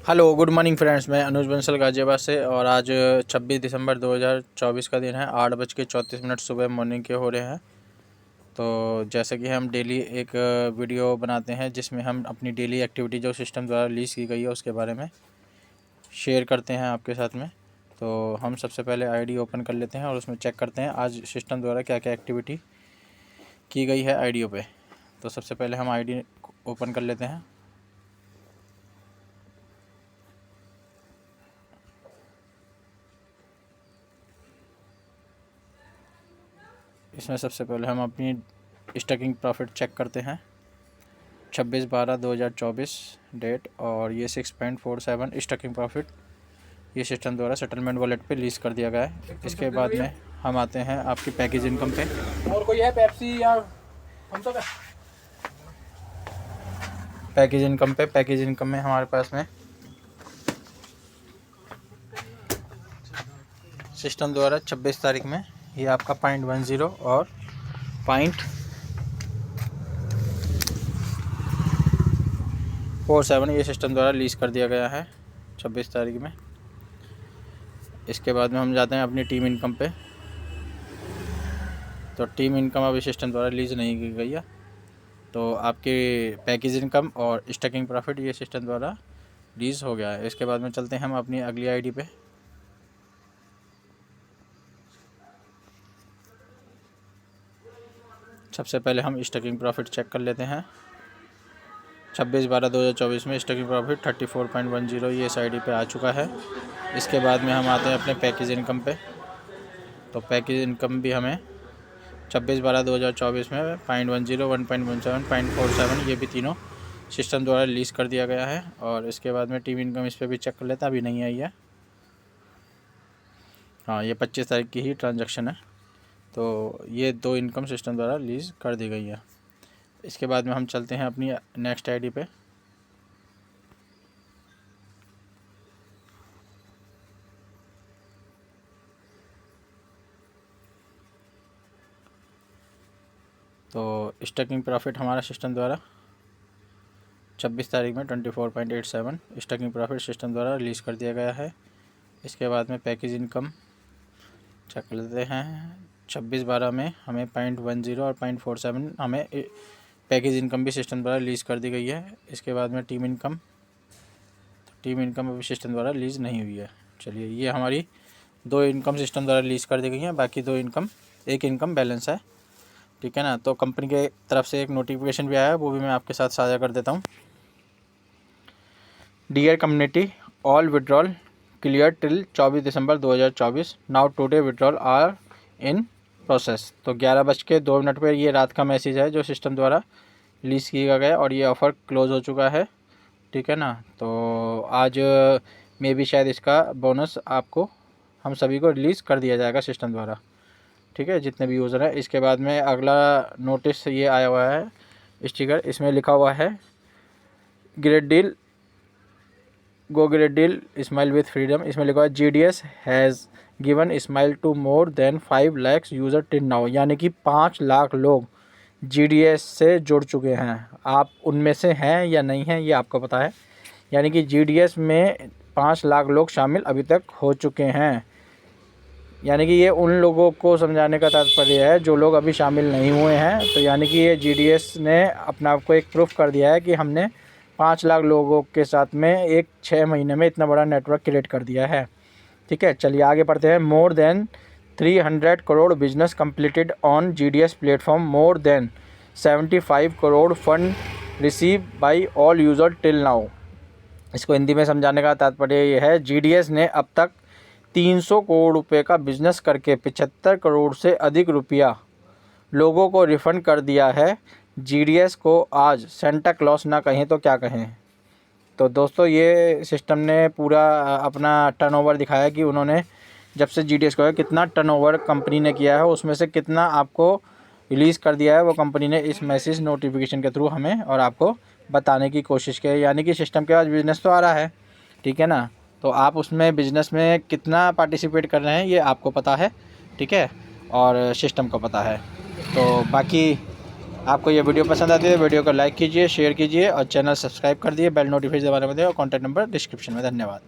Hello good morning friends, मैं अनुज बंसल गाजियाबाद से। और आज 26 दिसंबर 2024 का दिन है। 8:34 सुबह मॉर्निंग के हो रहे हैं। तो जैसे कि हम डेली एक वीडियो बनाते हैं जिसमें हम अपनी डेली एक्टिविटी जो सिस्टम द्वारा रिलीज़ की गई है उसके बारे में शेयर करते हैं आपके साथ में। तो हम सबसे पहले आईडी ओपन कर लेते हैं और उसमें चेक करते हैं आज सिस्टम द्वारा क्या क्या एक्टिविटी की गई है आईडियो पे। तो सबसे पहले हम आईडी ओपन कर लेते हैं। इसमें सबसे पहले हम अपनी स्टकिंग प्रॉफिट चेक करते हैं। 26/12/2024 डेट और ये 6.47 स्टकिंग प्रॉफिट ये सिस्टम द्वारा सेटलमेंट वॉलेट पे लीज कर दिया गया है। इसके बाद में हम आते हैं आपकी पैकेज इनकम पे। और कोई है पेप्सी या हम तो पैकेज इनकम में हमारे पास में सिस्टम द्वारा 26 तारीख में ये आपका 0.10 और 0.47 ये सिस्टम द्वारा लीज कर दिया गया है 26 तारीख में। इसके बाद में हम जाते हैं अपनी टीम इनकम पे। तो टीम इनकम अभी सिस्टम द्वारा लीज नहीं की गई है। तो आपकी पैकेज इनकम और स्टकिंग प्रॉफिट ये सिस्टम द्वारा लीज हो गया है। इसके बाद में चलते हैं हम अपनी अगली आईडी पे। सबसे पहले हम स्टकिंग प्रॉफिट चेक कर लेते हैं। 26/12/2024 में स्टकिंग प्रॉफिट 34.10 ये इस आईडी पे आ चुका है। इसके बाद में हम आते हैं अपने पैकेज इनकम पे। तो पैकेज इनकम भी हमें 26/12/2024 में 0.10, 1.17, 0.47 ये भी तीनों सिस्टम द्वारा रिलीज़ कर दिया गया है। और इसके बाद में टीम इनकम इस पर भी चेक कर लेते हैं, अभी नहीं आई है। हाँ, ये 25 तारीख की ही ट्रांजैक्शन है। तो ये दो इनकम सिस्टम द्वारा रिलीज़ कर दी गई है। इसके बाद में हम चलते हैं अपनी नेक्स्ट आईडी पे। तो स्टकिंग प्रॉफिट हमारा सिस्टम द्वारा 26 तारीख में 24.87 स्टकिंग प्रॉफिट सिस्टम द्वारा रिलीज़ कर दिया गया है। इसके बाद में पैकेज इनकम चेक कर लेते हैं। 26/12 में हमें 0.10 और 0.47 हमें पैकेज इनकम भी सिस्टम द्वारा रिलीज़ कर दी गई है। इसके बाद में टीम इनकम अभी सिस्टम द्वारा रिलीज़ नहीं हुई है। चलिए, ये हमारी दो इनकम सिस्टम द्वारा रिलीज़ कर दी गई हैं, बाकी एक इनकम बैलेंस है। ठीक है ना। तो कंपनी के तरफ से एक नोटिफिकेशन भी आया है, वो भी मैं आपके साथ साझा कर देता हूँ। Dear community, all withdrawal clear till 24 December 2024। Now today withdrawal are in process. तो 11:02 पर ये रात का मैसेज है जो सिस्टम द्वारा रिलीज़ किया गया और ये ऑफ़र क्लोज़ हो चुका है। ठीक है ना। तो आज में भी शायद इसका बोनस आपको हम सभी को रिलीज़ कर दिया जाएगा सिस्टम द्वारा। ठीक है, जितने भी यूज़र हैं। इसके बाद में अगला नोटिस ये आया हुआ है स्टिकर, इसमें लिखा हुआ है great deal, go great deal, smile with freedom. इसमें लिखा हुआ है GDS has given smile to more than 5 lakh user till now. यानी कि 5 लाख लोग GDS से जुड़ चुके हैं। आप उनमें से हैं या नहीं हैं ये आपको पता है। यानी कि GDS में 5 लाख लोग शामिल अभी तक हो चुके हैं। यानी कि ये उन लोगों को समझाने का तात्पर्य है जो लोग अभी शामिल नहीं हुए हैं। तो यानी कि ये GDS ने अपना आप को एक प्रूफ कर दिया है कि हमने 5 लाख लोगों के साथ में एक 6 महीने में इतना बड़ा नेटवर्क क्रिएट कर दिया है। ठीक है, चलिए आगे बढ़ते हैं। More than 300 crore business completed on GDS platform, more than 75 crore fund receive by all user till now. इसको हिंदी में समझाने का तात्पर्य ये है, GDS ने अब तक 300 करोड़ रुपए का बिजनेस करके 75 करोड़ से अधिक रुपया लोगों को रिफ़ंड कर दिया है। GDS को आज सेंटा क्लॉस ना कहें तो क्या कहें। तो दोस्तों, ये सिस्टम ने पूरा अपना टर्नओवर दिखाया कि उन्होंने जब से GDS को है कितना टर्नओवर कंपनी ने किया है, उसमें से कितना आपको रिलीज़ कर दिया है वो कंपनी ने इस मैसेज नोटिफिकेशन के थ्रू हमें और आपको बताने की कोशिश की। यानी कि सिस्टम के पास बिज़नेस तो आ रहा है। ठीक है ना। तो आप उसमें बिज़नेस में कितना पार्टिसिपेट कर रहे हैं ये आपको पता है। ठीक है, और सिस्टम को पता है। तो बाकी आपको ये वीडियो पसंद आती है वीडियो को लाइक कीजिए, शेयर कीजिए और चैनल सब्सक्राइब कर दिए, बेल नोटिफिकेशन दबाने में दें और कॉन्टैक्ट नंबर डिस्क्रिप्शन में। धन्यवाद।